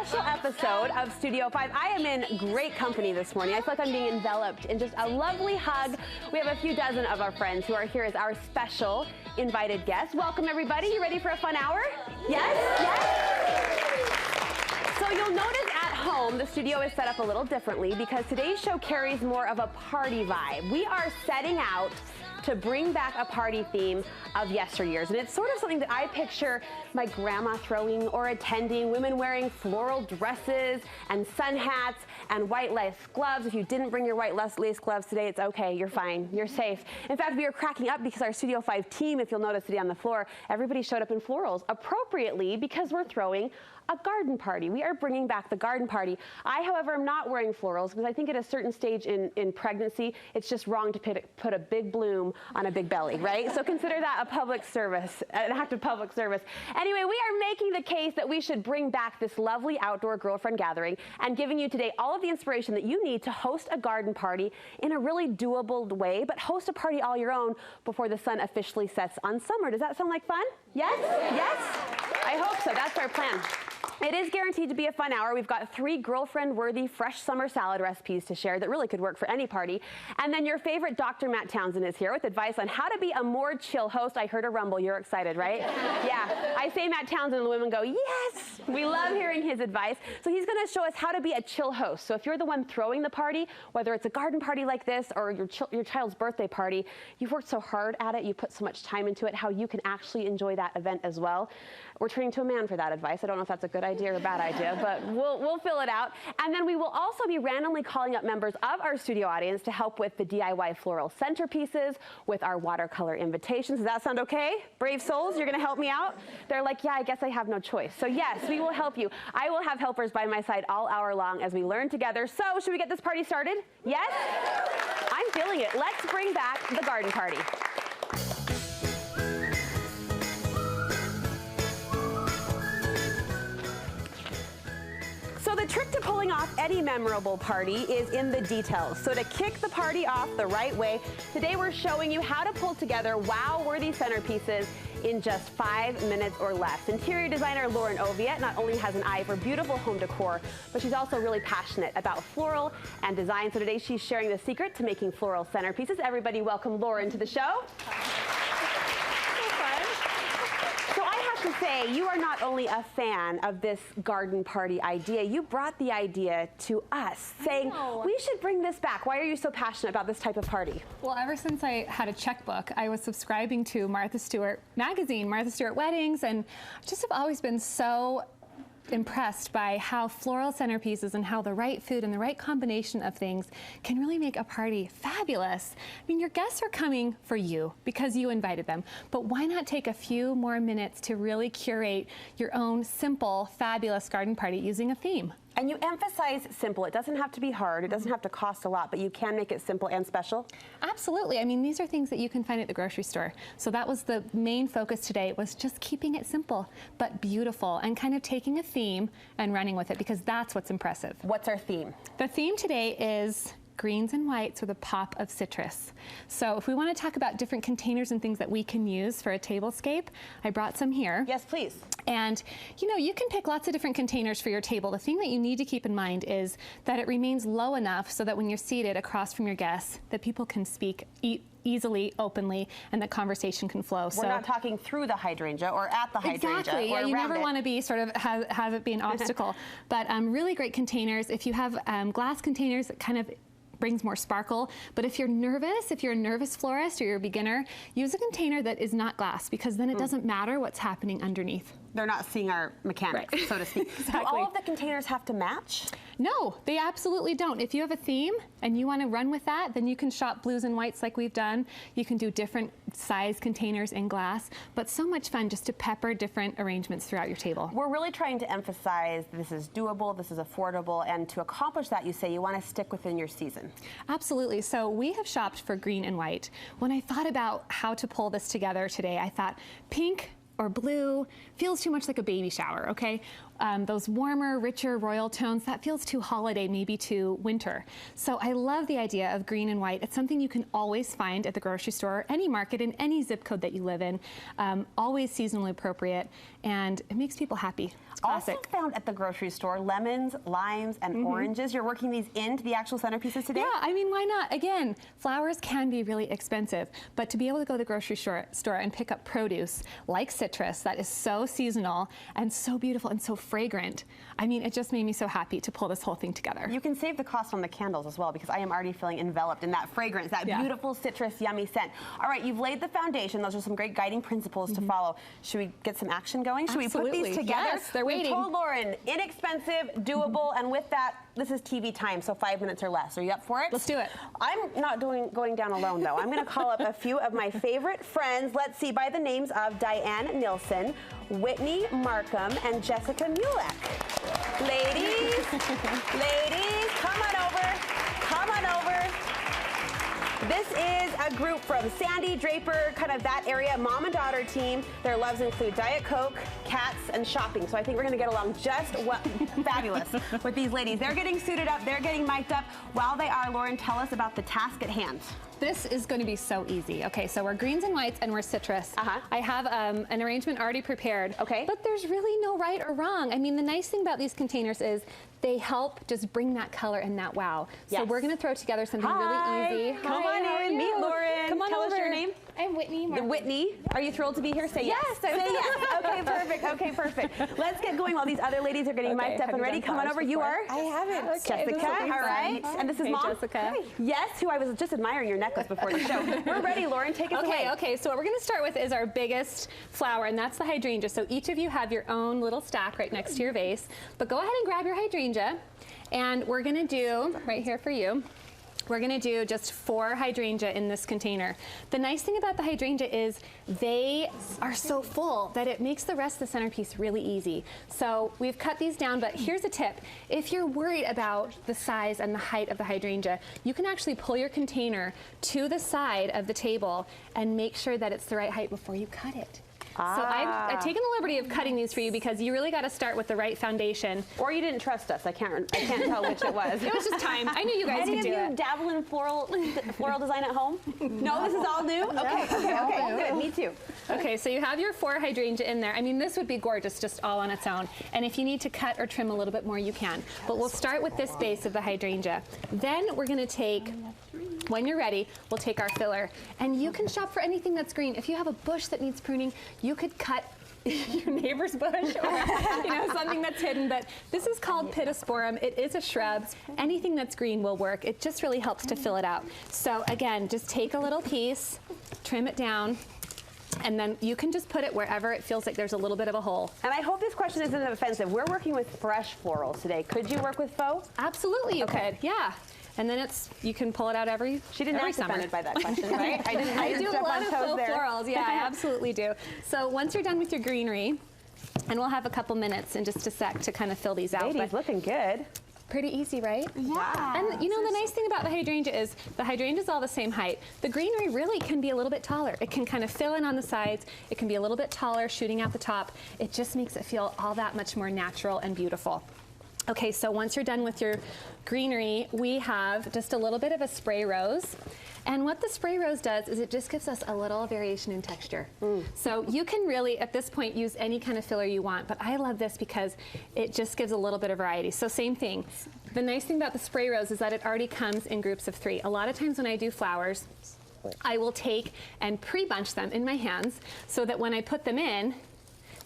special episode of Studio 5. I am in great company this morning. I feel like I'm being enveloped in just a lovely hug. We have a few dozen of our friends who are here as our special invited guests. Welcome, everybody. You ready for a fun hour? Yes? Yes? So you'll notice at home, the studio is set up a little differently because today's show carries more of a party vibe. We are setting out to bring back a party theme of yesteryears. And it's sort of something that I picture my grandma throwing or attending, women wearing floral dresses and sun hats and white lace gloves. If you didn't bring your white lace gloves today, it's okay, you're fine, you're safe. In fact, we are cracking up because our Studio 5 team, if you'll notice today on the floor, everybody showed up in florals appropriately because we're throwing a garden party. We are bringing back the garden party. I, however, am not wearing florals because I think at a certain stage in pregnancy, it's just wrong to put a big bloom on a big belly, right? So consider that a public service, an act of public service. Anyway, we are making the case that we should bring back this lovely outdoor girlfriend gathering and giving you today all of the inspiration that you need to host a garden party in a really doable way, but host a party all your own before the sun officially sets on summer. Does that sound like fun? Yes? Yes? I hope so. That's our plan. It is guaranteed to be a fun hour. We've got 3 girlfriend-worthy fresh summer salad recipes to share that really could work for any party. And then your favorite Dr. Matt Townsend is here with advice on how to be a more chill host. I heard a rumble. You're excited, right? Yeah. I say Matt Townsend and the women go, yes! We love hearing his advice. So he's going to show us how to be a chill host. So if you're the one throwing the party, whether it's a garden party like this or your child's birthday party, you've worked so hard at it, you put so much time into it, how you can actually enjoy that event as well. We're turning to a man for that advice. I don't know if that's a good idea or a bad idea, but we'll fill it out. And then we will also be randomly calling up members of our studio audience to help with the DIY floral centerpieces, with our watercolor invitations. Does that sound okay? Brave souls, you're gonna help me out? They're like, yeah, I guess I have no choice. So yes, we will help you. I will have helpers by my side all hour long as we learn together. So should we get this party started? Yes? I'm feeling it. Let's bring back the garden party. So the trick to pulling off any memorable party is in the details. So to kick the party off the right way, today we're showing you how to pull together wow-worthy centerpieces in just 5 minutes or less. Interior designer Lauren Oviet not only has an eye for beautiful home decor, but she's also really passionate about floral and design. So today she's sharing the secret to making floral centerpieces. Everybody welcome Lauren to the show. To say, you are not only a fan of this garden party idea, you brought the idea to us, saying we should bring this back. Why are you so passionate about this type of party? Well, ever since I had a checkbook, I was subscribing to Martha Stewart magazine, Martha Stewart Weddings, and I just have always been so impressed by how floral centerpieces and how the right food and the right combination of things can really make a party fabulous. I mean, your guests are coming for you because you invited them, but why not take a few more minutes to really curate your own simple, fabulous garden party using a theme? And you emphasize simple. It doesn't have to be hard. It doesn't have to cost a lot, but you can make it simple and special. Absolutely. I mean, these are things that you can find at the grocery store. So that was the main focus today, was just keeping it simple, but beautiful, and kind of taking a theme and running with it, because that's what's impressive. What's our theme? The theme today is greens and whites with a pop of citrus. So if we want to talk about different containers and things that we can use for a tablescape, I brought some here. Yes, please. And you know, you can pick lots of different containers for your table. The thing that you need to keep in mind is that it remains low enough so that when you're seated across from your guests, that people can speak easily, openly, and the conversation can flow. We're not talking through the hydrangea or at the hydrangea. Exactly. Yeah, you never want to be sort of have it be an obstacle. But really great containers. If you have glass containers, that kind of brings more sparkle. But if you're nervous, if you're a nervous florist or you're a beginner, use a container that is not glass, because then it doesn't matter what's happening underneath. They're not seeing our mechanics, right, so to speak. Exactly. Do all of the containers have to match? No, they absolutely don't. If you have a theme and you want to run with that, then you can shop blues and whites like we've done. You can do different size containers in glass, but so much fun just to pepper different arrangements throughout your table. We're really trying to emphasize this is doable, this is affordable, and to accomplish that, you say you want to stick within your season. Absolutely. So we have shopped for green and white. When I thought about how to pull this together today, I thought pink or blue feels too much like a baby shower, okay? those warmer, richer royal tones, that feels too holiday, maybe too winter. So I love the idea of green and white. It's something you can always find at the grocery store, or any market in any zip code that you live in, always seasonally appropriate, and it makes people happy. It's classic. Also found at the grocery store, lemons, limes, and oranges. You're working these into the actual centerpieces today? Yeah, I mean, why not? Again, flowers can be really expensive, but to be able to go to the grocery store and pick up produce like citrus that is so seasonal and so beautiful and so fragrant, I mean, it just made me so happy to pull this whole thing together. You can save the cost on the candles as well, because I am already feeling enveloped in that fragrance, that beautiful citrus yummy scent. All right, you've laid the foundation. Those are some great guiding principles to follow. Should we get some action going? Should we put these together? Yes, they're waiting. We told Lauren, inexpensive, doable, and with that, this is TV time, so 5 minutes or less. Are you up for it? Let's do it. I'm not going down alone, though. I'm going to call up a few of my favorite friends. Let's see, by the names of Diane Nilsson, Whitney Markham, and Jessica Mulek. Ladies, ladies, come on over. Come on over. This is a group from Sandy, Draper, kind of that area, mom and daughter team. Their loves include Diet Coke, cats, and shopping. So I think we're going to get along just fabulous with these ladies. They're getting suited up. They're getting mic'd up. While they are, Lauren, tell us about the task at hand. This is going to be so easy. Okay, so we're greens and whites and we're citrus. I have an arrangement already prepared. Okay. But there's really no right or wrong. I mean, the nice thing about these containers is they help just bring that color and that wow. Yes. So we're going to throw together something really easy. Come on in. Meet Lauren. Come on Tell over. us your name. I'm Whitney Markham. Whitney, are you thrilled to be here? Say yes. Yes. Say yes. Okay, perfect. Okay, perfect. Let's get going while these other ladies are getting mic'd up and ready. Come on over. You are? I haven't. Okay, Jessica, all right. And this is Mom? Jessica. Yes, who I was just admiring your necklace before the show. We're ready, Lauren. Take us away. Okay, so what we're going to start with is our biggest flower, and that's the hydrangea. So each of you have your own little stack right next to your vase. But go ahead and grab your hydrangea, and we're going to do, right here for you, we're going to do just 4 hydrangea in this container. The nice thing about the hydrangea is they are so full that it makes the rest of the centerpiece really easy. So we've cut these down, but here's a tip. If you're worried about the size and the height of the hydrangea, you can actually pull your container to the side of the table and make sure that it's the right height before you cut it. So I've taken the liberty of cutting these for you because you really got to start with the right foundation. Or you didn't trust us. I can't tell which it was. It was just time. I knew you guys could do it. Any of you dabble in floral design at home? No, this is all new? Okay, good. Me too. Okay, so you have your 4 hydrangea in there. I mean, this would be gorgeous just all on its own. And if you need to cut or trim a little bit more, you can. But we'll start with this base of the hydrangea. Then we're going to take, when you're ready, we'll take our filler. And you can shop for anything that's green. If you have a bush that needs pruning, you could cut your neighbor's bush or something that's hidden. But this is called Pittosporum. It is a shrub. Anything that's green will work. It just really helps to fill it out. So again, just take a little piece, trim it down, and then you can just put it wherever it feels like there's a little bit of a hole. And I hope this question isn't offensive. We're working with fresh florals today. Could you work with faux? Absolutely you could, yeah. And then you can pull it out every summer. She didn't act offended by that question, right? I do a lot of faux florals, yeah, I absolutely do. So once you're done with your greenery, and we'll have a couple minutes in just a sec to kind of fill these out. Ladies, looking good. Pretty easy, right? Yeah. And you know, the nice thing about the hydrangea is the hydrangea is all the same height. The greenery really can be a little bit taller. It can kind of fill in on the sides. It can be a little bit taller, shooting out the top. It just makes it feel all that much more natural and beautiful. Okay, so once you're done with your greenery, we have just a little bit of a spray rose. And what the spray rose does is it just gives us a little variation in texture. So you can really, at this point, use any kind of filler you want, but I love this because it just gives a little bit of variety. So same thing. The nice thing about the spray rose is that it already comes in groups of 3. A lot of times when I do flowers, I will take and pre-bunch them in my hands so that when I put them in,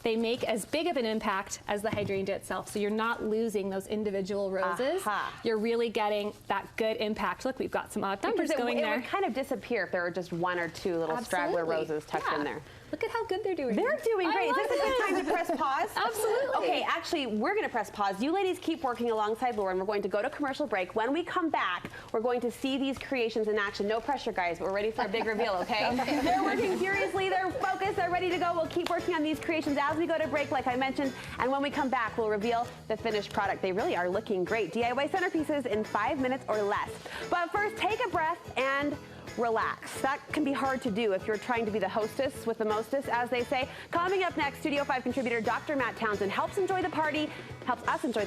they make as big of an impact as the hydrangea itself. So you're not losing those individual roses. You're really getting that good impact. Look, we've got some odd numbers going there. It would kind of disappear if there were just 1 or 2 little straggler roses tucked in there. Look at how good they're doing. They're doing great. Is this a good time to press pause? Absolutely. Okay, actually, we're going to press pause. You ladies keep working alongside Lauren. We're going to go to commercial break. When we come back, we're going to see these creations in action. No pressure, guys, but we're ready for a big reveal, okay? They're working furiously. They're focused. They're ready to go. We'll keep working on these creations as we go to break, like I mentioned. And when we come back, we'll reveal the finished product. They really are looking great. DIY centerpieces in 5 minutes or less. But first, take a breath and relax. That can be hard to do if you're trying to be the hostess with the mostest, as they say. Coming up next, Studio 5 contributor Dr. Matt Townsend helps us enjoy the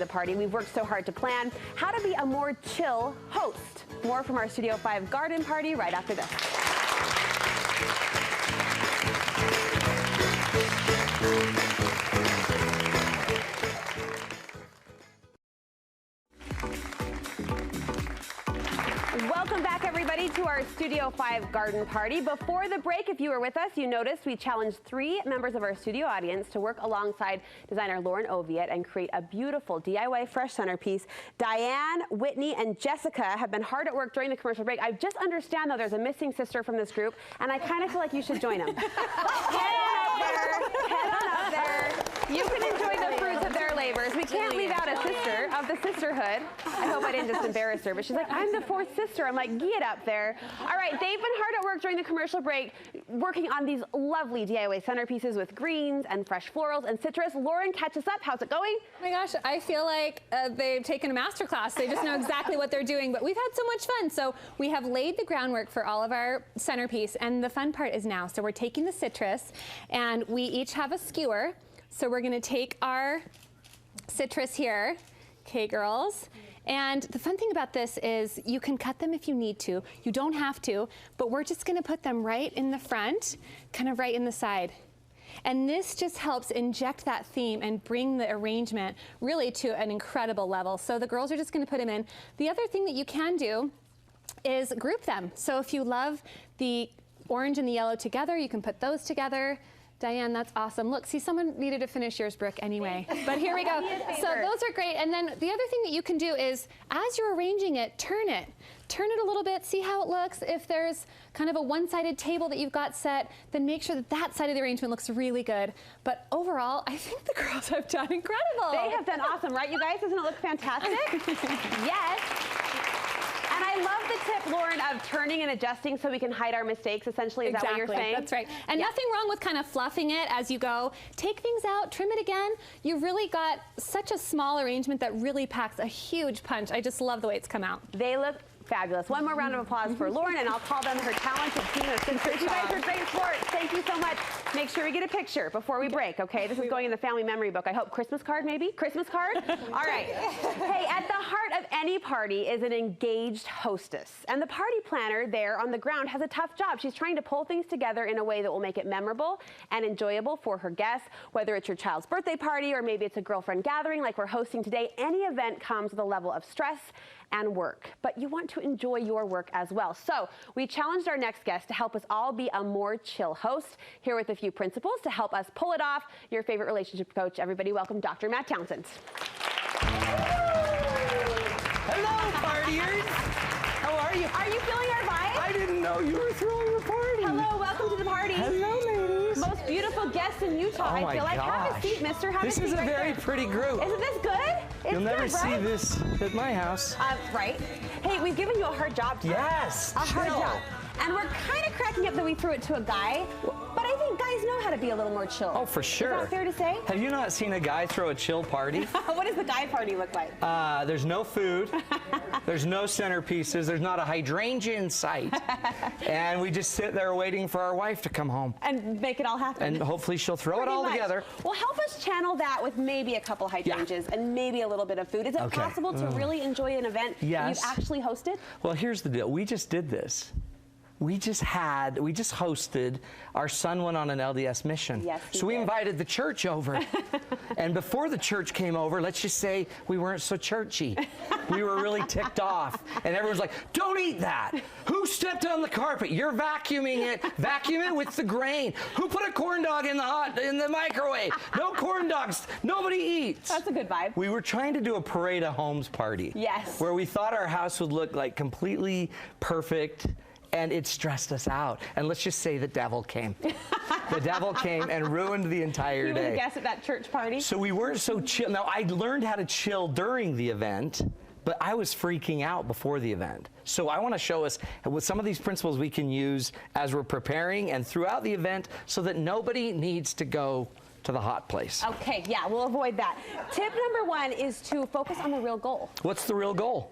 party we've worked so hard to plan. How to be a more chill host. More from our Studio 5 garden party right after this. Welcome back, everybody, to our Studio 5 garden party. Before the break, if you were with us, you noticed we challenged 3 members of our studio audience to work alongside designer Lauren Oviatt and create a beautiful DIY fresh centerpiece. Diane, Whitney, and Jessica have been hard at work during the commercial break. I just understand, though, there's a missing sister from this group, and I kind of feel like you should join them. Head on up there. Head on up there. You can enjoy the fruits of their labors. We can't leave out a sister of the sisterhood. I hope I didn't just embarrass her, but she's like, I'm the 4th sister. I'm like, get up there. All right, they've been hard at work during the commercial break, working on these lovely DIY centerpieces with greens and fresh florals and citrus. Lauren, catch us up. How's it going? Oh my gosh, I feel like they've taken a master class. They just know exactly what they're doing, but we've had so much fun. So we have laid the groundwork for all of our centerpiece, and the fun part is now. So we're taking the citrus, and we each have a skewer. So we're gonna take our citrus here. Okay, girls. And the fun thing about this is you can cut them if you need to. You don't have to, but we're just gonna put them right in the front, kind of right in the side. And this just helps inject that theme and bring the arrangement really to an incredible level. So the girls are just gonna put them in. The other thing that you can do is group them. So if you love the orange and the yellow together, you can put those together. Diane, that's awesome. Look, see, someone needed to finish yours, Brooke, anyway. But here we go. So those are great. And then the other thing that you can do is, as you're arranging it, turn it. Turn it a little bit, see how it looks. If there's kind of a one-sided table that you've got set, then make sure that that side of the arrangement looks really good. But overall, I think the girls have done incredible. They have done awesome, right, you guys? Doesn't it look fantastic? Yes. And I love the tip, Lauren, of turning and adjusting so we can hide our mistakes, essentially. Is that what you're saying? That's right. And nothing wrong with kind of fluffing it as you go. Take things out, trim it again. You've really got such a small arrangement that really packs a huge punch. I just love the way it's come out. They look fabulous. One more round of applause for Lauren, and I'll call them her talented team of sisters. You guys are great sports. Thank you so much. Make sure we get a picture before we break, okay? This is going in the family memory book. I hope Christmas card, maybe? Christmas card? All right. Hey, at the heart of any party is an engaged hostess. And the party planner there on the ground has a tough job. She's trying to pull things together in a way that will make it memorable and enjoyable for her guests, whether it's your child's birthday party or maybe it's a girlfriend gathering like we're hosting today. Any event comes with a level of stress and work, but you want to enjoy your work as well. So we challenged our next guest to help us all be a more chill host. Here with a few principles to help us pull it off. Your favorite relationship coach, everybody, welcome Dr. Matt Townsend. Hello, partiers. How are you? Are you feeling our vibe? I didn't know you were throwing a party. Hello, welcome to the party. Hello, ladies. Most beautiful guests in Utah, Oh I feel like. Have a seat, mister. Have This a seat is a right very there. pretty group. Isn't this good? It's You'll never good, see right? this at my house. Right. Hey, we've given you a hard job today. Yes, A hard chill. job. And we're kind of cracking up that we threw it to a guy, but I think guys know how to be a little more chill. Oh, for sure. Is that fair to say? Have you not seen a guy throw a chill party? What does the guy party look like? There's no food. There's no centerpieces. There's not a hydrangea in sight. And we just sit there waiting for our wife to come home. And make it all happen. And hopefully she'll throw it Pretty all much. together. Well, help us channel that with maybe a couple hydrangeas and maybe a little bit of food. Is it Okay. possible to really enjoy an event that Yes. you've actually hosted? Well, here's the deal. We just did this. We just hosted, our son went on an LDS mission. Yes, he so we did. invited the church over. And before the church came over, let's just say we weren't so churchy. We were really ticked off. And everyone's like, don't eat that. Who stepped on the carpet? You're vacuuming it. Vacuum it with the grain. Who put a corn dog in the microwave? No corn dogs. Nobody eats. That's a good vibe. We were trying to do a parade of homes party. Yes. Where we thought our house would look like completely perfect. And it stressed us out. And let's just say the devil came. The devil came and ruined the entire You would day. guess at that church party? So we weren't so chill. Now, I learned how to chill during the event, but I was freaking out before the event. So I want to show us with some of these principles we can use as we're preparing and throughout the event so that nobody needs to go to the hot place. Okay, yeah, we'll avoid that. Tip number 1 is to focus on the real goal. What's the real goal?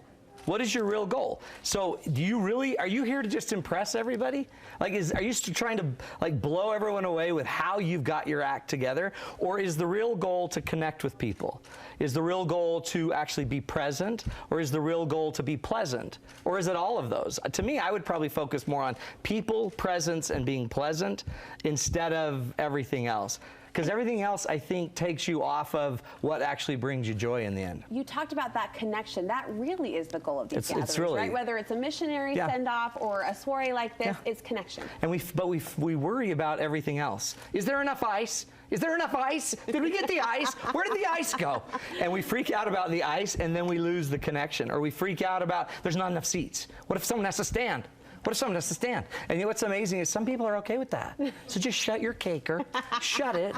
What is your real goal? So are you here to just impress everybody? Like, are you trying to like blow everyone away with how you've got your act together? Or is the real goal to connect with people? Is the real goal to actually be present? Or is the real goal to be pleasant? Or is it all of those? To me, I would probably focus more on people, presence, and being pleasant instead of everything else. Because everything else, I think, takes you off of what actually brings you joy in the end. You talked about that connection. That really is the goal of these gatherings, really, right? Whether it's a missionary send-off or a soiree like this, it's connection. And we worry about everything else. Is there enough ice? Is there enough ice? Did we get the ice? Where did the ice go? And we freak out about the ice, and then we lose the connection. Or we freak out about there's not enough seats. What if someone has to stand? What if someone has to stand? And you know what's amazing is some people are okay with that. So just shut your caker, shut it,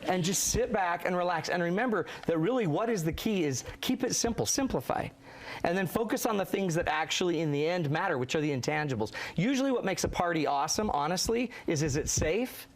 and just sit back and relax. And remember that really what is the key is keep it simple, simplify. And then focus on the things that actually in the end matter, which are the intangibles. Usually what makes a party awesome, honestly, is it safe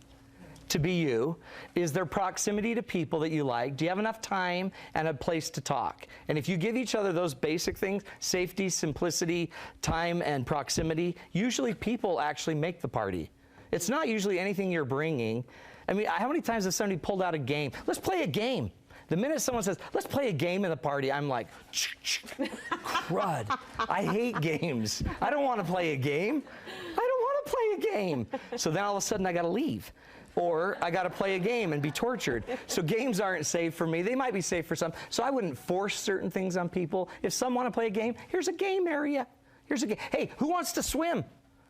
to be you? Is there proximity to people that you like? Do you have enough time and a place to talk? And if you give each other those basic things, safety, simplicity, time, and proximity, usually people actually make the party. It's not usually anything you're bringing. I mean, how many times has somebody pulled out a game? Let's play a game. The minute someone says, let's play a game in the party, I'm like, crud. I hate games. I don't want to play a game. I don't want to play a game. So then all of a sudden I got to leave. Or I got to play a game and be tortured. So games aren't safe for me. They might be safe for some. So I wouldn't force certain things on people. If some want to play a game, here's a game area. Here's a game. Hey, who wants to swim?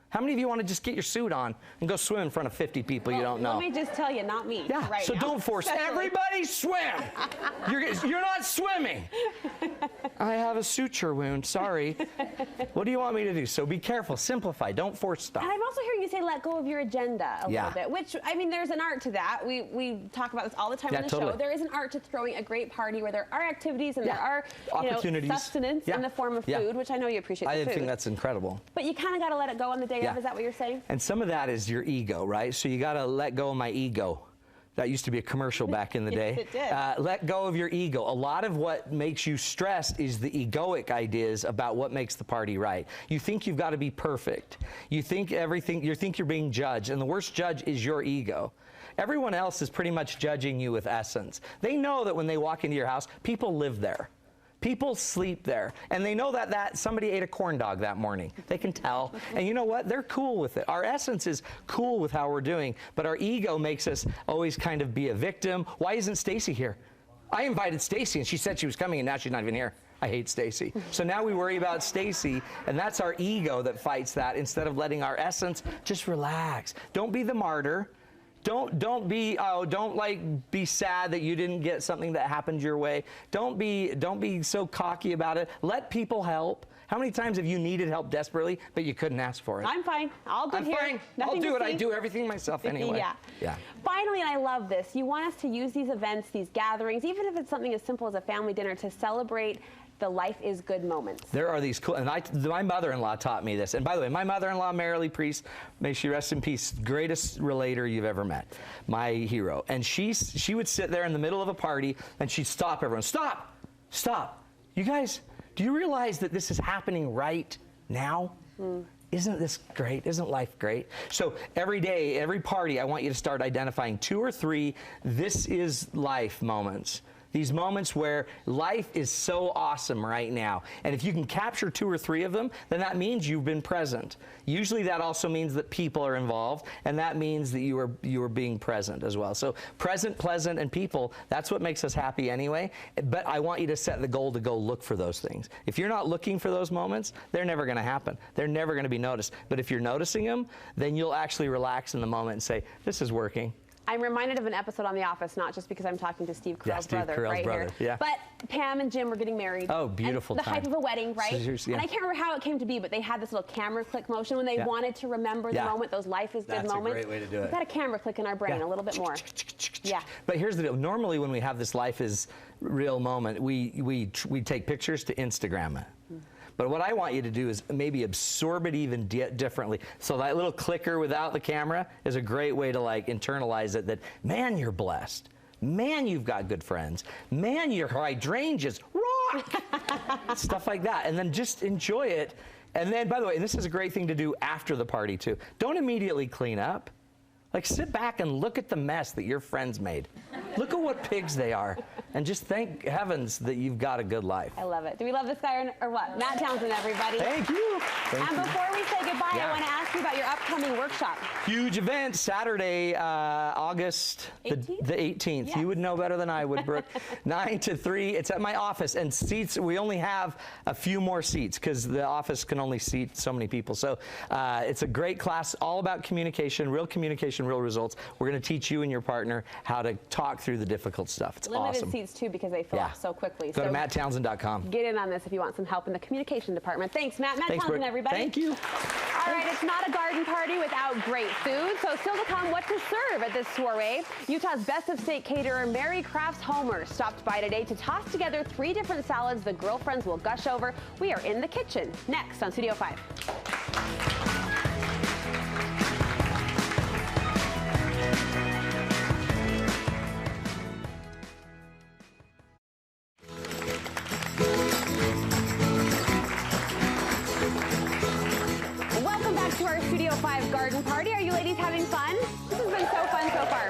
How many of you want to just get your suit on and go swim in front of 50 people you don't know? Let me just tell you, not me. Yeah, right so now. don't force. Everybody swim. You're not swimming. I have a suture wound. Sorry. What do you want me to do? So be careful. Simplify. Don't force stuff. And I'm also hearing you say let go of your agenda a little bit, which, I mean, there's an art to that. We talk about this all the time on the show. There is an art to throwing a great party where there are activities and there are opportunities, sustenance in the form of food, which I know you appreciate the food. I think that's incredible. But you kind of got to let it go on the day of. Is that what you're saying? And some of that is your ego, right? So you got to let go of my ego. That used to be a commercial back in the day. It did. Let go of your ego. A lot of what makes you stressed is the egoic ideas about what makes the party right. You think you've got to be perfect. You think you're being judged, and the worst judge is your ego. Everyone else is pretty much judging you with essence. They know that when they walk into your house, people live there. People sleep there, and they know that somebody ate a corn dog that morning. They can tell, and you know what? They're cool with it. Our essence is cool with how we're doing, but our ego makes us always kind of be a victim. Why isn't Stacy here? I invited Stacy, and she said she was coming, and now she's not even here. I hate Stacy. So now we worry about Stacy, and that's our ego that fights that instead of letting our essence just relax. Don't be the martyr. Don't be sad that you didn't get something that happened your way. Don't be so cocky about it. Let people help. How many times have you needed help desperately, but you couldn't ask for it? I'm fine. I'll do here. Fine. I'll do it. I do everything myself anyway. Yeah. Finally, and I love this, you want us to use these events, these gatherings, even if it's something as simple as a family dinner, to celebrate the life is good moments. There are these cool, and my mother-in-law taught me this. And by the way, my mother-in-law, Marilee Priest, may she rest in peace, greatest relator you've ever met, my hero. And she would sit there in the middle of a party, and she'd stop everyone. Stop! Stop! You guys, do you realize that this is happening right now? Isn't this great? Isn't life great? So every day, every party, I want you to start identifying 2 or 3 this is life moments. These moments where life is so awesome right now. And if you can capture 2 or 3 of them, then that means you've been present. Usually that also means that people are involved, and that means that you are being present as well. So present, pleasant, and people, that's what makes us happy anyway. But I want you to set the goal to go look for those things. If you're not looking for those moments, they're never going to happen. They're never going to be noticed. But if you're noticing them, then you'll actually relax in the moment and say, this is working. I'm reminded of an episode on The Office, not just because I'm talking to Steve Carell's brother Carell's brother. Here, but Pam and Jim were getting married. Oh, beautiful time. The hype of a wedding, right? So, and I can't remember how it came to be, but they had this little camera click motion when they wanted to remember the moment, those life is good moments. That's a great way to do it. We've got a camera click in our brain a little bit more. But here's the deal. Normally when we have this life is real moment, we take pictures to Instagram it. But what I want you to do is maybe absorb it even differently. So that little clicker without the camera is a great way to like internalize it that, man, you're blessed. Man, you've got good friends. Man, your hydrangeas rock. Stuff like that. And then just enjoy it. And then, by the way, and this is a great thing to do after the party, too. Don't immediately clean up. Like, sit back and look at the mess that your friends made. Look at what pigs they are. And just thank heavens that you've got a good life. I love it. Do we love this guy or what? Matt Townsend, everybody. Thank you. And before we say goodbye, I want to ask you about your upcoming workshop. Huge event, Saturday, August 18th? the 18th. Yes. You would know better than I would, Brooke. 9 to 3. It's at my office. And seats, we only have a few more seats because the office can only seat so many people. So it's a great class, all about communication, real results. We're going to teach you and your partner how to talk through the difficult stuff. It's Limited awesome. seats, too, because they fill up so quickly. Go to matttownsend.com. Get in on this if you want some help in the communication department. Thanks, Matt. Matt Townsend, everybody. Thank you. All right, it's not a garden party without great food. So still to come, what to serve at this soiree. Utah's best of state caterer, Mary Crafts Homer, stopped by today to toss together 3 different salads the girlfriends will gush over. We are in the kitchen. Next on Studio 5. Welcome back to our Studio 5 garden party. Are you ladies having fun? This has been so fun so far.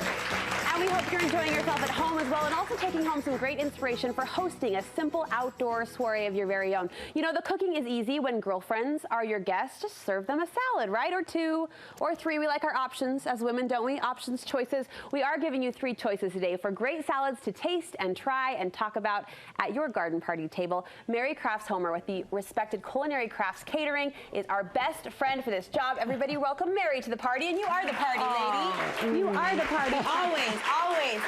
And we hope you're enjoying yourself at home as well, and also taking home some great inspiration for hosting a simple outdoor soiree of your very own. You know, the cooking is easy when girlfriends are your guests. Just serve them a salad, right? Or 2 or 3. We like our options as women, don't we? Options, choices. We are giving you 3 choices today for great salads to taste and try and talk about at your garden party table. Mary Crafts Homer with the respected Culinary Crafts Catering is our best friend for this job. Everybody welcome Mary to the party, and you are the party lady. You are the party. Always.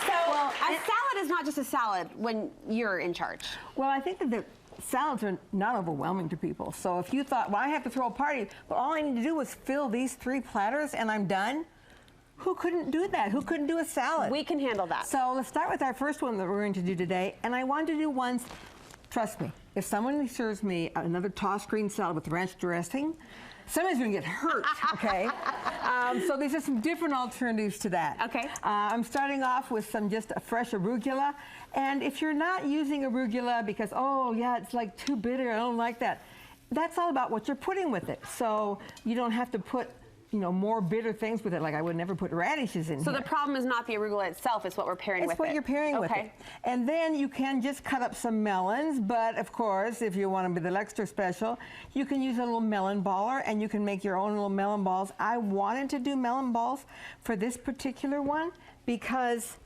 So a salad is not just a salad when you're in charge. Well, I think that the salads are not overwhelming to people. So if you thought, well, I have to throw a party, but all I need to do was fill these 3 platters and I'm done, who couldn't do that? Who couldn't do a salad? We can handle that. So let's start with our first one that we're going to do today. And I want to do ones, trust me, if someone serves me another tossed green salad with ranch dressing, somebody's going to get hurt, okay? So these are some different alternatives to that. Okay. I'm starting off with some just a fresh arugula. And if you're not using arugula because, oh, yeah, it's like too bitter, I don't like that, that's all about what you're putting with it. So you don't have to put, you know, more bitter things with it, like I would never put radishes in here. So the problem is not the arugula itself, it's what we're pairing with it. It's what you're pairing with it. And then you can just cut up some melons, but of course, if you want to be the extra special, you can use a little melon baller and you can make your own little melon balls. I wanted to do melon balls for this particular one because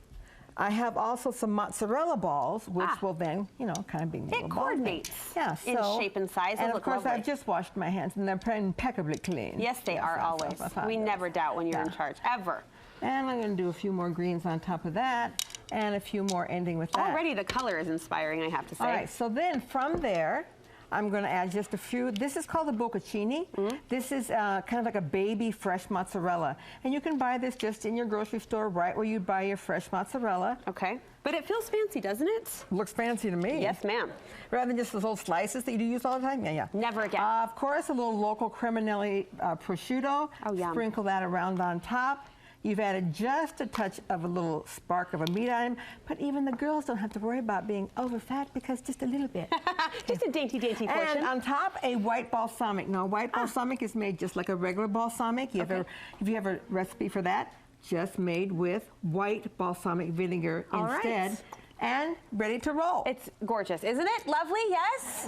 I have also some mozzarella balls, which will then, you know, kind of be little It balls. coordinates In shape and size. And Those of look course, lovely. I've just washed my hands and they're impeccably clean. Yes, they are always. We never doubt when you're in charge, ever. And I'm going to do a few more greens on top of that and a few more ending with that. Already the color is inspiring, I have to say. All right, so then from there, I'm going to add just a few. This is called a bocconcini. This is kind of like a baby fresh mozzarella. And you can buy this just in your grocery store, right where you buy your fresh mozzarella. Okay. But it feels fancy, doesn't it? Looks fancy to me. Yes, ma'am. Rather than just those little slices that you do use all the time? Yeah. Never again. Of course, a little local Creminelli prosciutto. Oh, yum. Sprinkle that around on top. You've added just a touch of a little spark of a meat item, but even the girls don't have to worry about being over fat because just a little bit. Just a dainty portion. And on top, a white balsamic. Now, white balsamic is made just like a regular balsamic. If you have a recipe for that, just made with white balsamic vinegar instead. Right. And ready to roll. It's gorgeous, isn't it? Lovely, yes?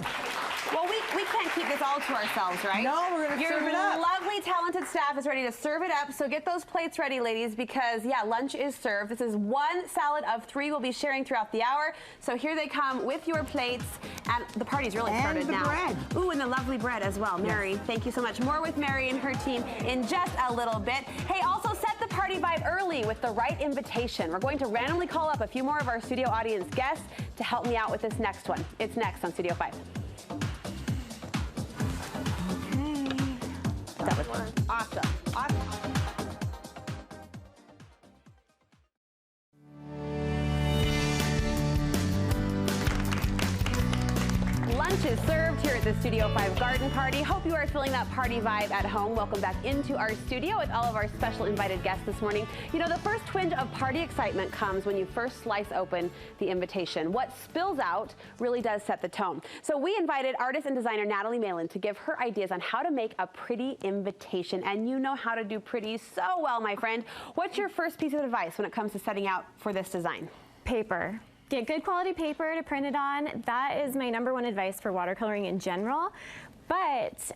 Well, we can't keep this all to ourselves, right? No, we're going to serve it up. Your lovely, talented staff is ready to serve it up, so get those plates ready, ladies, because, yeah, lunch is served. This is 1 salad of 3 we'll be sharing throughout the hour. So here they come with your plates, and the party's really started now. And the bread. Ooh, and the lovely bread as well. Mary, thank you so much. More with Mary and her team in just a little bit. Hey, also set the party vibe early with the right invitation. We're going to randomly call up a few more of our studio audience guests to help me out with this next one. It's next on Studio 5. Okay. That was fun. Awesome. Lunch is served here at the Studio 5 Garden Party. Hope you are feeling that party vibe at home. Welcome back into our studio with all of our special invited guests this morning. You know, the first twinge of party excitement comes when you first slice open the invitation. What spills out really does set the tone. So we invited artist and designer Natalie Malin to give her ideas on how to make a pretty invitation. And you know how to do pretty so well, my friend. What's your first piece of advice when it comes to setting out for this design? Paper. Get good quality paper to print it on. That is my #1 advice for watercoloring in general. But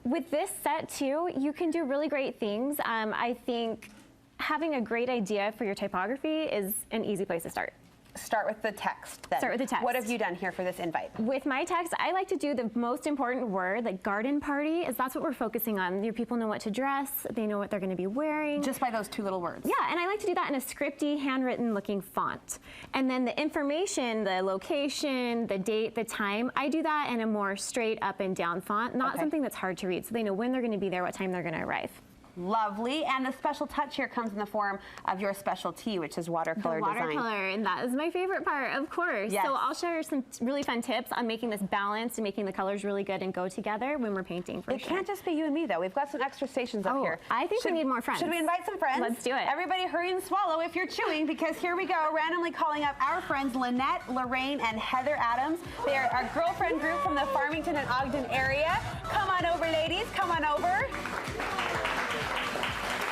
with this set too, you can do really great things. I think having a great idea for your typography is an easy place to start. Start with the text then. Start with the text. What have you done here for this invite? With my text, I like to do the most important word, like garden party, is that's what we're focusing on. Your people know what to dress, they know what they're gonna be wearing. Just by those 2 little words? Yeah, and I like to do that in a scripty, handwritten looking font. And then the information, the location, the date, the time, I do that in a more straight up and down font, not something that's hard to read, so they know when they're gonna be there, what time they're gonna arrive. Lovely, and the special touch here comes in the form of your specialty, which is watercolor design. Watercolor, and that is my favorite part, of course. Yes. So I'll share some really fun tips on making this balanced and making the colors really good and go together when we're painting for It can't just be you and me, though. We've got some extra stations up here. I think we need more friends. Should we invite some friends? Let's do it. Everybody hurry and swallow if you're chewing, because here we go, randomly calling up our friends Lynette, Lorraine, and Heather Adams. They are our girlfriend group from the Farmington and Ogden area. Come on over, ladies. Come on over.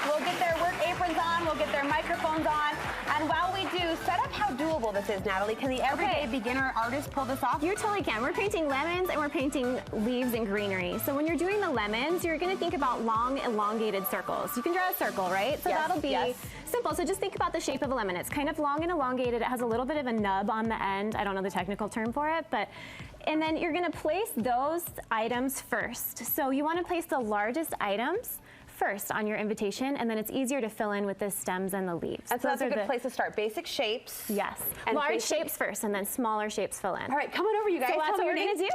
We'll get their work aprons on, we'll get their microphones on, and while we do, set up how doable this is, Natalie. Can the everyday beginner artist pull this off? You totally can. We're painting lemons and we're painting leaves and greenery. So when you're doing the lemons, you're gonna think about long, elongated circles. You can draw a circle, right? So that'll be simple. So just think about the shape of a lemon. It's kind of long and elongated. It has a little bit of a nub on the end. I don't know the technical term for it, but and then you're gonna place those items first. So you wanna place the largest items first on your invitation, and then it's easier to fill in with the stems and the leaves. And so that's a good place to start. Basic shapes. Yes. And large shapes first, and then smaller shapes fill in. All right, come on over, you guys. So that's what we're going to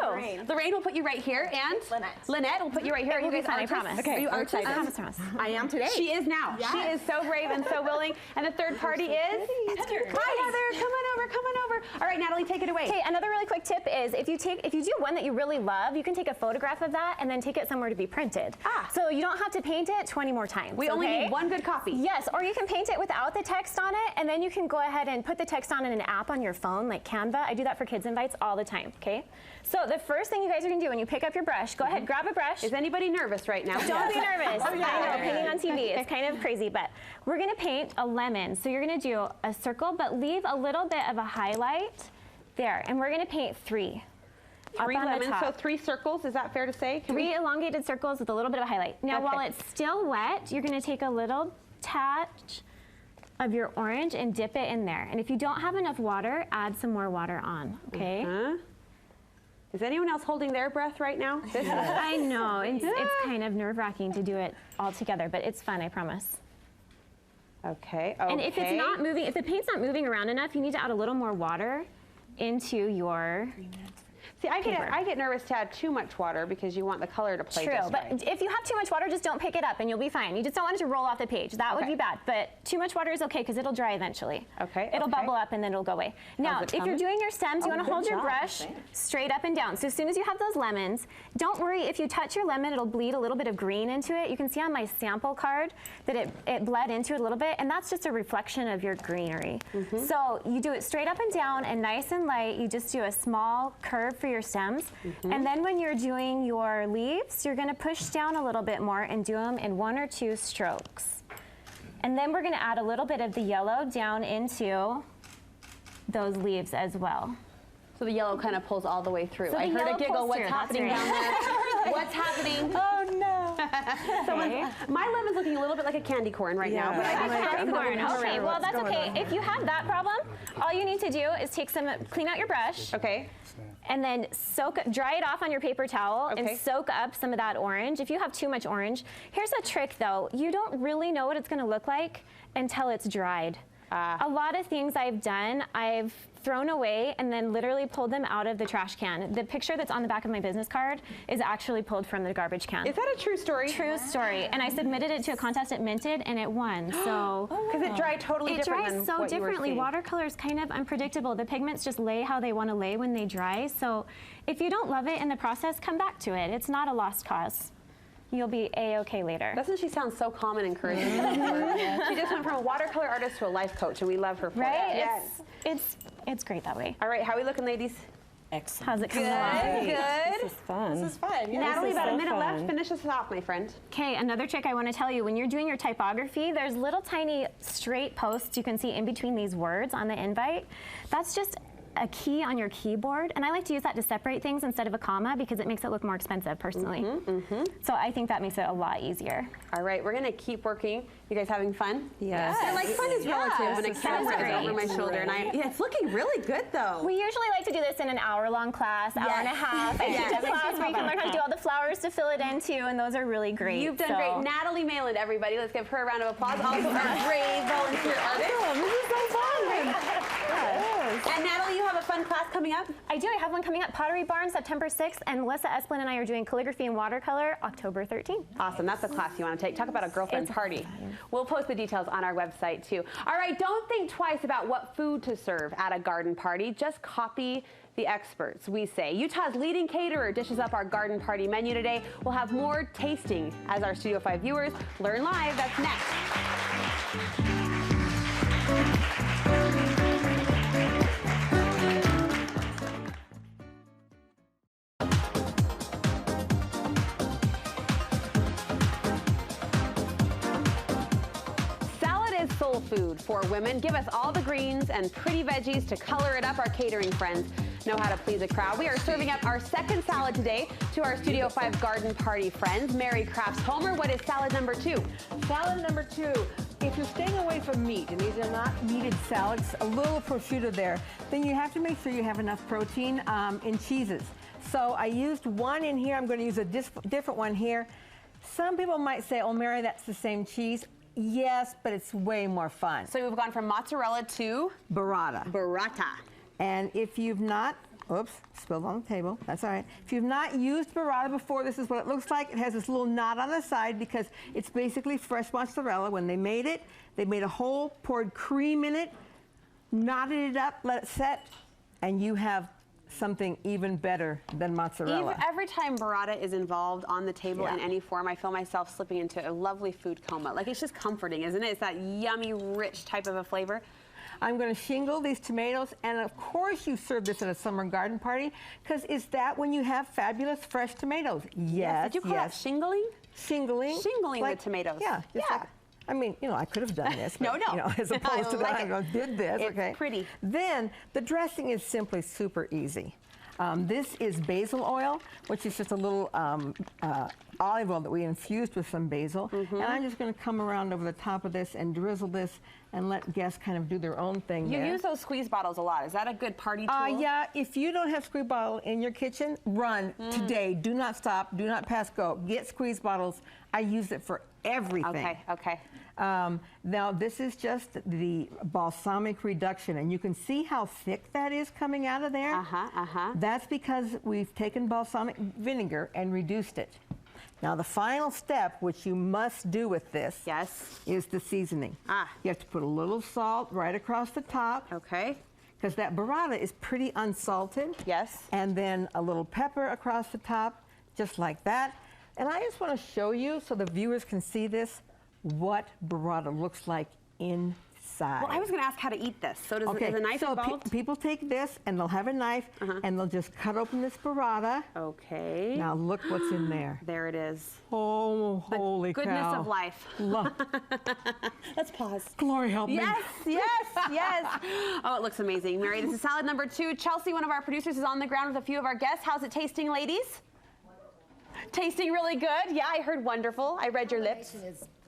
do. Lorraine will put you right here, and Lynette will put you right here. It will be fun, I promise. Okay. Are you artists? I promise. I am today. She is now. Yes. She is so brave and so willing. And the third party is? Heather. Hi, Heather. Come on over. Come on over. All right, Natalie, take it away. Okay, another really quick tip is if you do one that you really love, you can take a photograph of that and then take it somewhere to be printed. So you don't have to paint it 20 more times. We only need 1 good copy. Yes, or you can paint it without the text on it, and then you can go ahead and put the text on in an app on your phone, like Canva. I do that for kids' invites all the time, okay? So the first thing you guys are gonna do when you pick up your brush, go ahead, grab a brush. Is anybody nervous right now? Don't be nervous. I know, painting on TV is kind of crazy, but we're gonna paint a lemon. So you're gonna do a circle, but leave a little bit of a highlight there, and we're gonna paint 3. 3 lemons, so 3 circles, is that fair to say? 3 elongated circles with a little bit of a highlight. Now, while it's still wet, you're gonna take a little touch of your orange and dip it in there. And if you don't have enough water, add some more water on, okay? Is anyone else holding their breath right now? I know, it's kind of nerve-wracking to do it all together, but it's fun, I promise. Okay. And if it's not moving, if the paint's not moving around enough, you need to add a little more water into your See, I get nervous to add too much water because you want the color to play True, just but right. if you have too much water, just don't pick it up and you'll be fine. You just don't want it to roll off the page. That would be bad, but too much water is okay because it'll dry eventually. Okay. It'll bubble up and then it'll go away. Now, if you're doing your stems, you want to hold your brush straight up and down. So as soon as you have those lemons, don't worry if you touch your lemon, it'll bleed a little bit of green into it. You can see on my sample card that it bled into it a little bit, and that's just a reflection of your greenery. So you do it straight up and down and nice and light. You just do a small curve for your stems. And then when you're doing your leaves, you're gonna push down a little bit more and do them in 1 or 2 strokes. And then we're gonna add a little bit of the yellow down into those leaves as well. So the yellow kind of pulls all the way through. So I heard a giggle. What's happening down there? What's happening? Oh no. So my lemon's looking a little bit like a candy corn right now. But I just Candy corn. Okay, well that's okay. If you have that problem, all you need to do is clean out your brush. Okay. And then dry it off on your paper towel and soak up some of that orange. If you have too much orange, here's a trick though. You don't really know what it's gonna look like until it's dried. A lot of things I've done, I've thrown away and then literally pulled them out of the trash can. The picture that's on the back of my business card is actually pulled from the garbage can. Is that a true story? True story. And I submitted it to a contest at Minted and it won. So because it dried totally different than it dries so what you were differently. seeing. Watercolor is kind of unpredictable. The pigments just lay how they want to lay when they dry. So if you don't love it in the process, come back to it. It's not a lost cause. You'll be A-okay later. Doesn't she sound so calm and encouraging? She just went from a watercolor artist to a life coach, and we love her for right? it. Yes. It's great that way. All right, how are we looking, ladies? Excellent. How's it coming along? Good. This is fun. This is fun. Yeah. Natalie, about a minute fun. left. Finish us off, my friend. Okay, another trick I want to tell you, when you're doing your typography, there's little tiny straight posts you can see in between these words on the invite. That's just a key on your keyboard, and I like to use that to separate things instead of a comma because it makes it look more expensive personally. So I think that makes it a lot easier. All right, we're gonna keep working. You guys having fun? Yes. And like fun is relative when a camera is over my shoulder, and it's looking really good though. We usually like to do this in an hour-long class, hour and a half. I teach a class where you can learn how to do all the flowers to fill it into, and those are really great. You've done great. Natalie Mayland, everybody. Let's give her a round of applause. Also our brave volunteer artist. This is so fun. And Natalie, you have a fun class coming up? I do. I have one coming up, Pottery Barn, September 6th, and Melissa Esplin and I are doing calligraphy and watercolor, October 13th. Awesome. That's a class you want to take. Talk about a girlfriend party. We'll post the details on our website, too. All right, don't think twice about what food to serve at a garden party. Just copy the experts, we say. Utah's leading caterer dishes up our garden party menu today. We'll have more tasting as our Studio 5 viewers learn live. That's next. Soul food for women. Give us all the greens and pretty veggies to color it up. Our catering friends know how to please a crowd. We are serving up our second salad today to our Studio 5 garden party friends. Mary Crafts Homer, what is salad number 2? Salad number 2. If you're staying away from meat, and these are not meated salads, a little prosciutto there, then you have to make sure you have enough protein in cheeses. So I used one in here. I'm going to use a different one here. Some people might say, oh, Mary, that's the same cheese. Yes, but it's way more fun. So we've gone from mozzarella to burrata. Burrata. And if you've not, oops, spilled on the table, that's all right. If you've not used burrata before, this is what it looks like. It has this little knot on the side because it's basically fresh mozzarella. When they made it, they made a hole, poured cream in it, knotted it up, let it set, and you have something even better than mozzarella. Every time burrata is involved on the table in any form, I feel myself slipping into a lovely food coma. Like, it's just comforting, isn't it? It's that yummy, rich type of a flavor. I'm going to shingle these tomatoes, and of course you serve this at a summer garden party, because is that when you have fabulous fresh tomatoes? Yes. Did you call that shingling? Shingling. Shingling the tomatoes. Yeah. Like, I mean, you know, I could have done this, but, you know, as opposed to that, I did this. It's pretty. Then the dressing is simply super easy. This is basil oil, which is just a little olive oil that we infused with some basil. And I'm just going to come around over the top of this and drizzle this and let guests kind of do their own thing You there. use those squeeze bottles a lot. Is that a good party tool? Yeah, if you don't have squeeze bottle in your kitchen, run today. Do not stop. Do not pass go. Get squeeze bottles. I use it for everything. Okay. Now, this is just the balsamic reduction, and you can see how thick that is coming out of there. That's because we've taken balsamic vinegar and reduced it. Now, the final step, which you must do with this, is the seasoning. You have to put a little salt right across the top. Okay. Because that burrata is pretty unsalted. Yes. And then a little pepper across the top, just like that. And I just want to show you, so the viewers can see this, what burrata looks like inside. Well, I was going to ask how to eat this. So does is a knife involved? People take this, and they'll have a knife, and they'll just cut open this burrata. Okay. Now look what's in there. There it is. Oh, holy cow. Goodness of life. Let's pause. Glory help me. Yes. Oh, it looks amazing. Mary, this is salad number 2. Chelsea, one of our producers, is on the ground with a few of our guests. How's it tasting, ladies? Tasting really good. Yeah, I heard wonderful. I read your lips.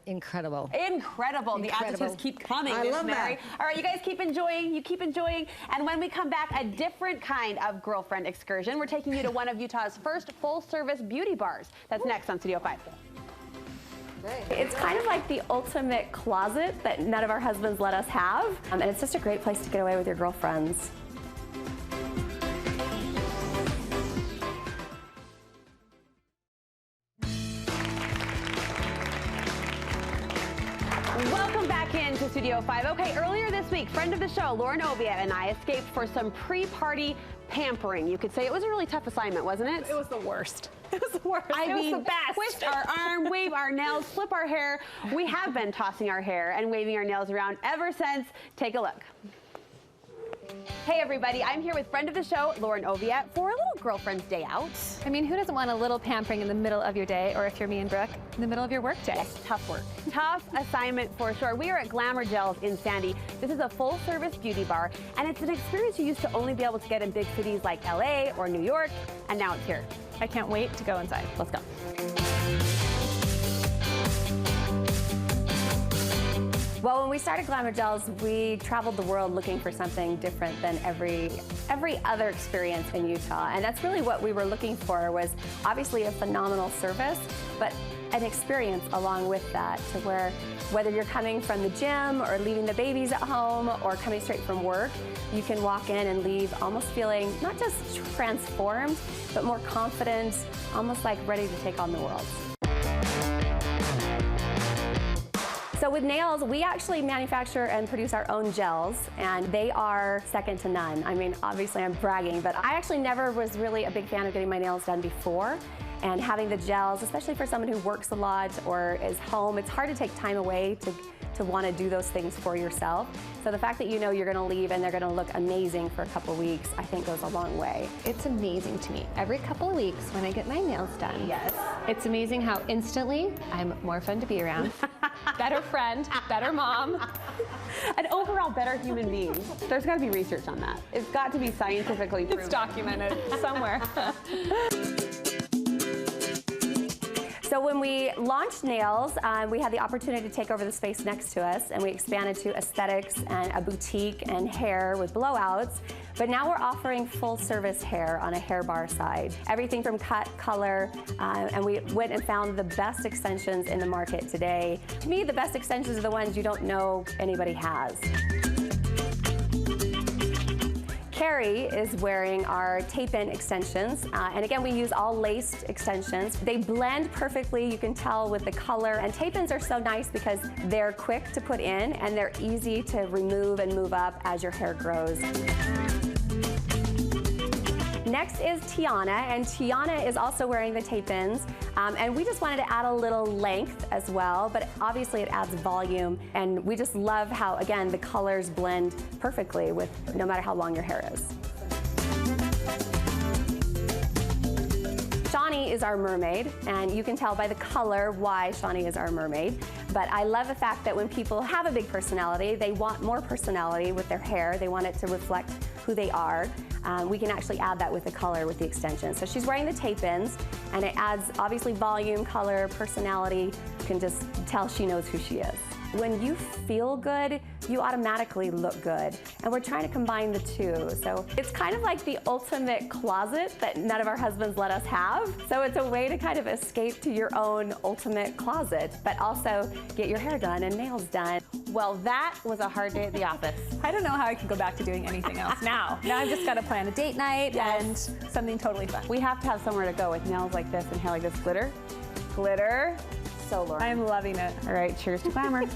Incredible. Incredible. The adjectives keep coming, I Miss love Mary. that. All right, you guys keep enjoying. You keep enjoying. And when we come back, a different kind of girlfriend excursion. We're taking you to one of Utah's first full-service beauty bars. That's next on Studio 5. It's kind of like the ultimate closet that none of our husbands let us have. And it's just a great place to get away with your girlfriends. Welcome back into Studio 5. Okay, earlier this week, friend of the show, Lauren Oviatt, and I escaped for some pre-party pampering. You could say it was a really tough assignment, wasn't it? It was the worst. It was the worst. I mean, it was the best. twist our arm, wave our nails, flip our hair. We have been tossing our hair and waving our nails around ever since. Take a look. Hey everybody, I'm here with friend of the show, Lauren Oviatt, for a little girlfriend's day out. I mean, who doesn't want a little pampering in the middle of your day, or if you're me and Brooke, in the middle of your work day? Yes, tough work. Tough assignment for sure. We are at Glamour Gels in Sandy. This is a full-service beauty bar, and it's an experience you used to only be able to get in big cities like LA or New York, and now it's here. I can't wait to go inside. Let's go. Well, when we started Glamour Gels, we traveled the world looking for something different than every other experience in Utah. And that's really what we were looking for, was obviously a phenomenal service, but an experience along with that, to where whether you're coming from the gym or leaving the babies at home or coming straight from work, you can walk in and leave almost feeling not just transformed, but more confident, almost like ready to take on the world. So with nails, we actually manufacture and produce our own gels, and they are second to none. I mean, obviously I'm bragging, but I actually never was really a big fan of getting my nails done before. And having the gels, especially for someone who works a lot or is home, it's hard to take time away to want to do those things for yourself. So the fact that you know you're going to leave and they're going to look amazing for a couple weeks, I think goes a long way. It's amazing to me. Every couple of weeks when I get my nails done, yes, it's amazing how instantly I'm more fun to be around. Better friend, better mom. An overall better human being. There's got to be research on that. It's got to be scientifically proven. It's documented somewhere. So when we launched nails, we had the opportunity to take over the space next to us, and we expanded to aesthetics and a boutique and hair with blowouts. But now we're offering full service hair on a hair bar side. Everything from cut, color, and we went and found the best extensions in the market today. To me, the best extensions are the ones you don't know anybody has. Carrie is wearing our tape-in extensions, and again, we use all laced extensions. They blend perfectly, you can tell with the color, and tape-ins are so nice because they're quick to put in and they're easy to remove and move up as your hair grows. Next is Tiana, and Tiana is also wearing the tape-ins, and we just wanted to add a little length as well, but obviously it adds volume, and we just love how, again, the colors blend perfectly with no matter how long your hair is. Shawnee is our mermaid, and you can tell by the color why Shawnee is our mermaid. But I love the fact that when people have a big personality, they want more personality with their hair. They want it to reflect who they are. We can actually add that with the color with the extension. So she's wearing the tape-ins, and it adds obviously volume, color, personality. You can just tell she knows who she is. When you feel good, you automatically look good. And we're trying to combine the two. So it's kind of like the ultimate closet that none of our husbands let us have. So it's a way to kind of escape to your own ultimate closet, but also get your hair done and nails done. Well, that was a hard day at the office. I don't know how I can go back to doing anything else now. Now I've just got to plan a date night and something totally fun. We have to have somewhere to go with nails like this and hair like this. Glitter. Glitter. So, Lauren. I'm loving it. All right, cheers to glamour.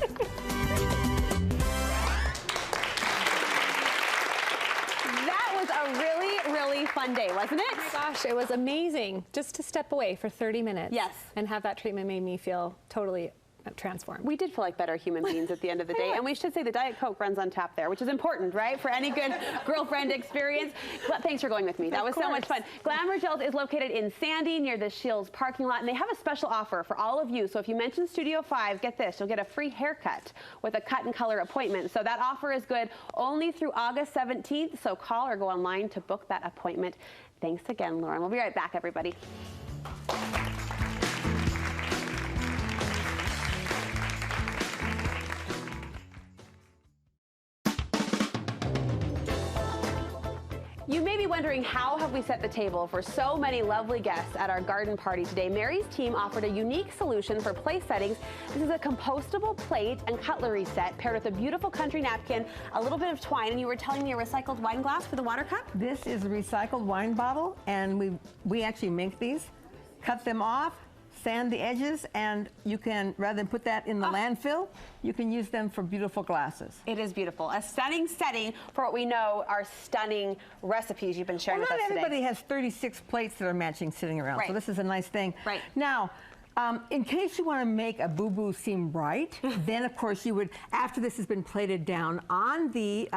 That was a really, really fun day, wasn't it? Oh my gosh, it was amazing just to step away for 30 minutes. Yes. And have that treatment made me feel totally transformed. We did feel like better human beings at the end of the day, and we should say the Diet Coke runs on tap there, which is important, right, for any good girlfriend experience. Thanks for going with me. That was so much fun. Glamour Gels is located in Sandy near the Shields parking lot, and they have a special offer for all of you. So if you mention Studio 5, get this, you'll get a free haircut with a cut and color appointment. So that offer is good only through August 17th, so call or go online to book that appointment. Thanks again, Lauren. We'll be right back, everybody. You may be wondering, how have we set the table for so many lovely guests at our garden party today? Mary's team offered a unique solution for place settings. This is a compostable plate and cutlery set paired with a beautiful country napkin, a little bit of twine, and you were telling me a recycled wine glass for the water cup? This is a recycled wine bottle, and we actually make these, cut them off, sand the edges, and you can, rather than put that in the landfill, you can use them for beautiful glasses. It is beautiful. A stunning setting for what we know are stunning recipes you've been sharing with us today. Not everybody has 36 plates that are matching sitting around, so this is a nice thing. Right. Now, in case you want to make a boo-boo seem bright, then of course you would, after this has been plated down on the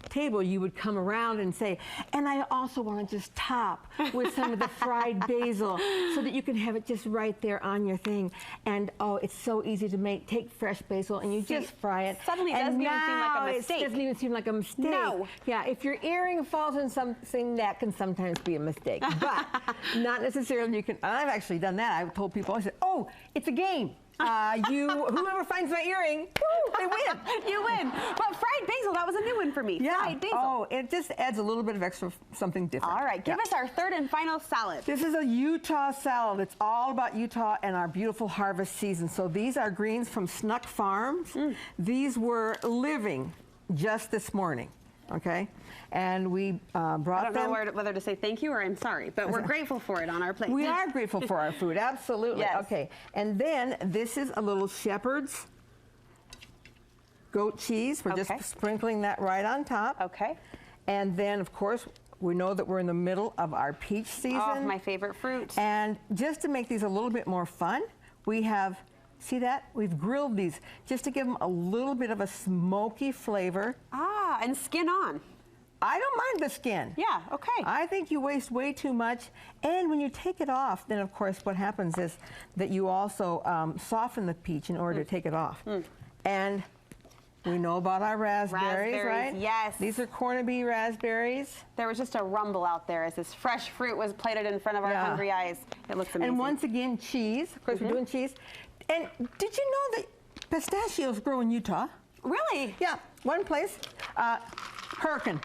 table, you would come around and say, and I also want to just top with some of the fried basil so that you can have it just right there on your thing. And oh, it's so easy to make. Take fresh basil and you just fry it. Suddenly it doesn't even seem like a mistake. It doesn't even seem like a mistake. No. Yeah, if your earring falls in something, that can sometimes be a mistake. But not necessarily you can, I've actually done that. I've told people, I said, oh, it's a game. Whoever finds my earring, woo, they win. You win. But fried basil, that was a new one for me. Yeah. Fried basil. Oh, it just adds a little bit of extra something different. All right, give us our third and final salad. This is a Utah salad. It's all about Utah and our beautiful harvest season. So these are greens from Snuck Farms. These were living just this morning. Okay, and we brought them. I don't know whether to say thank you or I'm sorry, but we're grateful for it on our plate. We are grateful for our food, absolutely. Yes. Okay, and then this is a little shepherd's goat cheese. We're just sprinkling that right on top. Okay. And then, of course, we know that we're in the middle of our peach season. Oh, my favorite fruit. And just to make these a little bit more fun, we have, see that? We've grilled these just to give them a little bit of a smoky flavor. Ah, and skin on. I don't mind the skin. Yeah, okay. I think you waste way too much. And when you take it off, then of course what happens is that you also soften the peach in order to take it off. And we know about our raspberries, right? Yes. These are Corned raspberries. There was just a rumble out there as this fresh fruit was plated in front of our hungry eyes. It looks amazing. And once again, cheese. Of course, we're doing cheese. And did you know that pistachios grow in Utah? Really? Yeah, one place. Hurricane.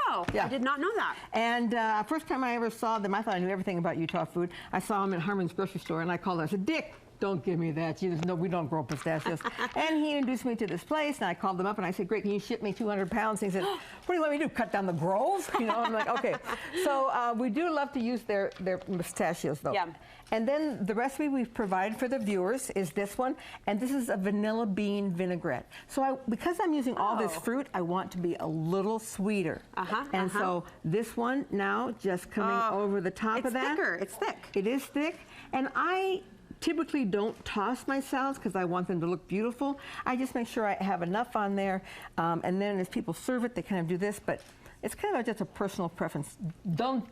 Oh, yeah. I did not know that. And first time I ever saw them, I thought I knew everything about Utah food. I saw them at Harmon's grocery store, and I called him. I said, Dick, don't give me that. She says, no, we don't grow pistachios. And he introduced me to this place, and I called them up, and I said, great, can you ship me 200 pounds? And he said, what do you want me to do, cut down the grove? You know, I'm like, okay. So we do love to use their pistachios, though. Yeah. And then the recipe we've provided for the viewers is this one, and this is a vanilla bean vinaigrette. So because I'm using all this fruit, I want to be a little sweeter. And so this one now just coming over the top of that. It's thicker, it's thick. It is thick, and I typically don't toss my salads because I want them to look beautiful. I just make sure I have enough on there, and then as people serve it, they kind of do this, but it's kind of just a personal preference. Don't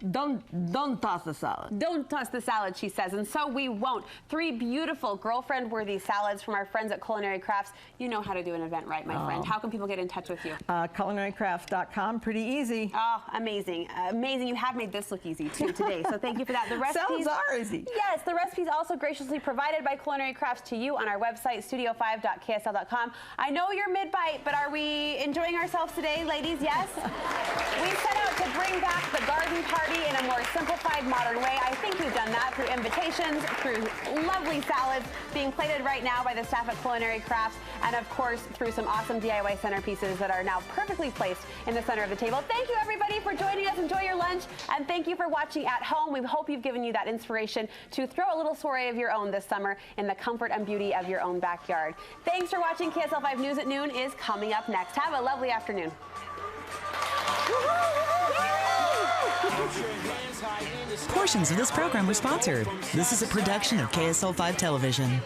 toss the salad. Don't toss the salad, she says, and so we won't. 3 beautiful girlfriend-worthy salads from our friends at Culinary Crafts. You know how to do an event right, my friend. How can people get in touch with you? CulinaryCrafts.com, pretty easy. Oh, amazing. Amazing. You have made this look easy, too, today, so thank you for that. The recipes Salads are easy. Yes, the recipes also graciously provided by Culinary Crafts to you on our website, studio5.ksl.com. I know you're mid-bite, but are we enjoying ourselves today, ladies? Yes? We set out to bring back the garden party in a more simplified, modern way. I think we've done that through invitations, through lovely salads being plated right now by the staff at Culinary Crafts, and of course through some awesome DIY centerpieces that are now perfectly placed in the center of the table. Thank you, everybody, for joining us. Enjoy your lunch, and thank you for watching at home. We hope you've given you that inspiration to throw a little soiree of your own this summer in the comfort and beauty of your own backyard. Thanks for watching. KSL 5 News at Noon is coming up next. Have a lovely afternoon. Portions of this program were sponsored. This is a production of KSL 5 Television.